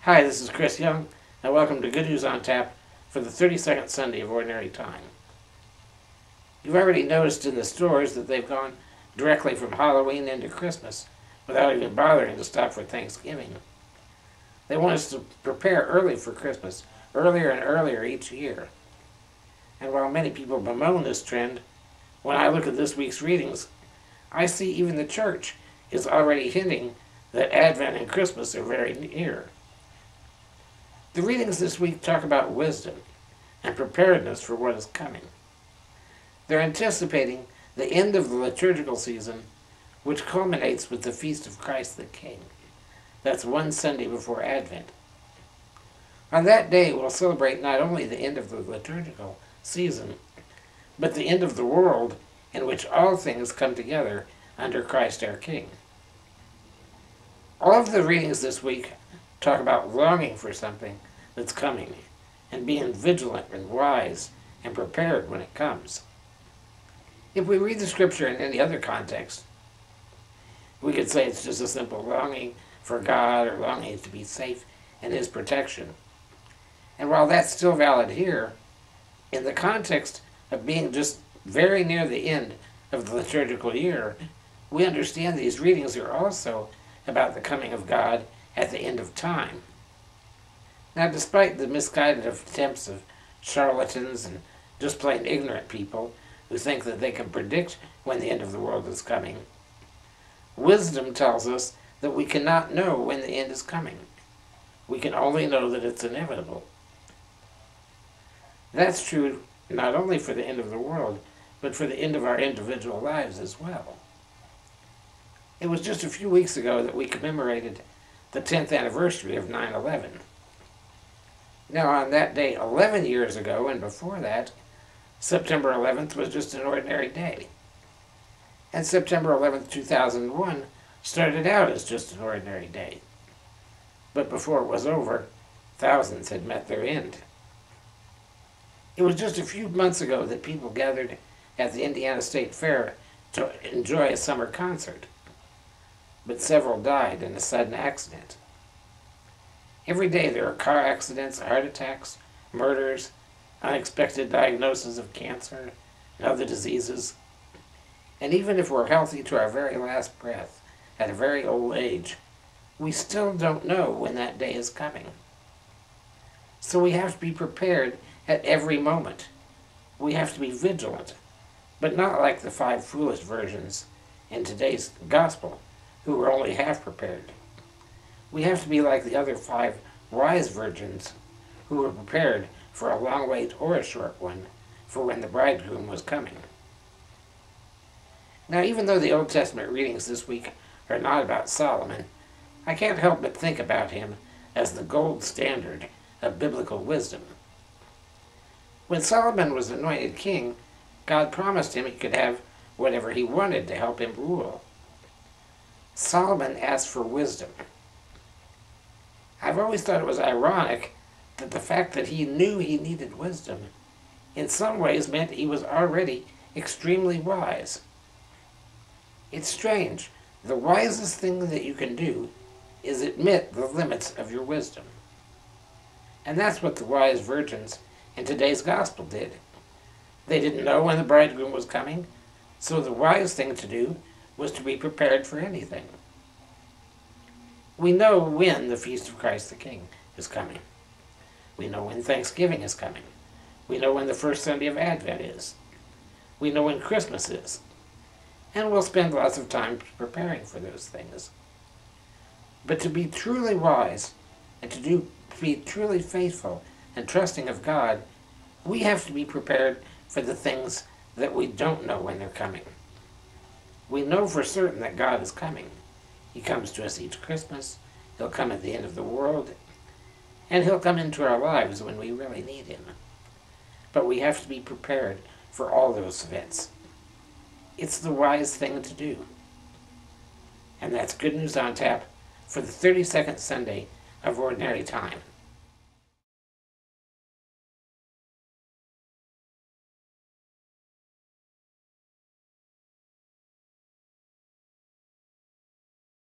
Hi, this is Chris Young, and welcome to Good News on Tap for the 32nd Sunday of Ordinary Time. You've already noticed in the stores that they've gone directly from Halloween into Christmas without even bothering to stop for Thanksgiving. They want us to prepare early for Christmas, earlier and earlier each year. And while many people bemoan this trend, when I look at this week's readings, I see even the church is already hinting that Advent and Christmas are very near. The readings this week talk about wisdom and preparedness for what is coming. They're anticipating the end of the liturgical season, which culminates with the Feast of Christ the King. That's one Sunday before Advent. On that day, we'll celebrate not only the end of the liturgical season, but the end of the world in which all things come together under Christ our King. All of the readings this week talk about longing for something that's coming and being vigilant and wise and prepared when it comes. If we read the scripture in any other context, we could say it's just a simple longing for God or longing to be safe in His protection. And while that's still valid here, in the context of being just very near the end of the liturgical year, we understand these readings are also about the coming of God at the end of time. Now, despite the misguided attempts of charlatans and just plain ignorant people who think that they can predict when the end of the world is coming, wisdom tells us that we cannot know when the end is coming. We can only know that it's inevitable. That's true not only for the end of the world, but for the end of our individual lives as well. It was just a few weeks ago that we commemorated the 10th anniversary of 9/11. Now, on that day 11 years ago, and before that, September 11th was just an ordinary day. And September 11th, 2001 started out as just an ordinary day. But before it was over, thousands had met their end. It was just a few months ago that people gathered at the Indiana State Fair to enjoy a summer concert. But several died in a sudden accident. Every day there are car accidents, heart attacks, murders, unexpected diagnoses of cancer and other diseases. And even if we're healthy to our very last breath, at a very old age, we still don't know when that day is coming. So we have to be prepared at every moment. We have to be vigilant, but not like the 5 foolish virgins in today's gospel, who were only half prepared. We have to be like the other 5 wise virgins who were prepared for a long wait or a short one for when the bridegroom was coming. Now, even though the Old Testament readings this week are not about Solomon, I can't help but think about him as the gold standard of biblical wisdom. When Solomon was anointed king, God promised him he could have whatever he wanted to help him rule. Solomon asked for wisdom. I've always thought it was ironic that the fact that he knew he needed wisdom in some ways meant he was already extremely wise. It's strange. The wisest thing that you can do is admit the limits of your wisdom. And that's what the wise virgins in today's gospel did. They didn't know when the bridegroom was coming, so the wise thing to do was to be prepared for anything. We know when the Feast of Christ the King is coming. We know when Thanksgiving is coming. We know when the first Sunday of Advent is. We know when Christmas is. And we'll spend lots of time preparing for those things. But to be truly wise and to be truly faithful and trusting of God, we have to be prepared for the things that we don't know when they're coming. We know for certain that God is coming. He comes to us each Christmas. He'll come at the end of the world. And He'll come into our lives when we really need Him. But we have to be prepared for all those events. It's the wise thing to do. And that's Good News on Tap for the 32nd Sunday of Ordinary Time.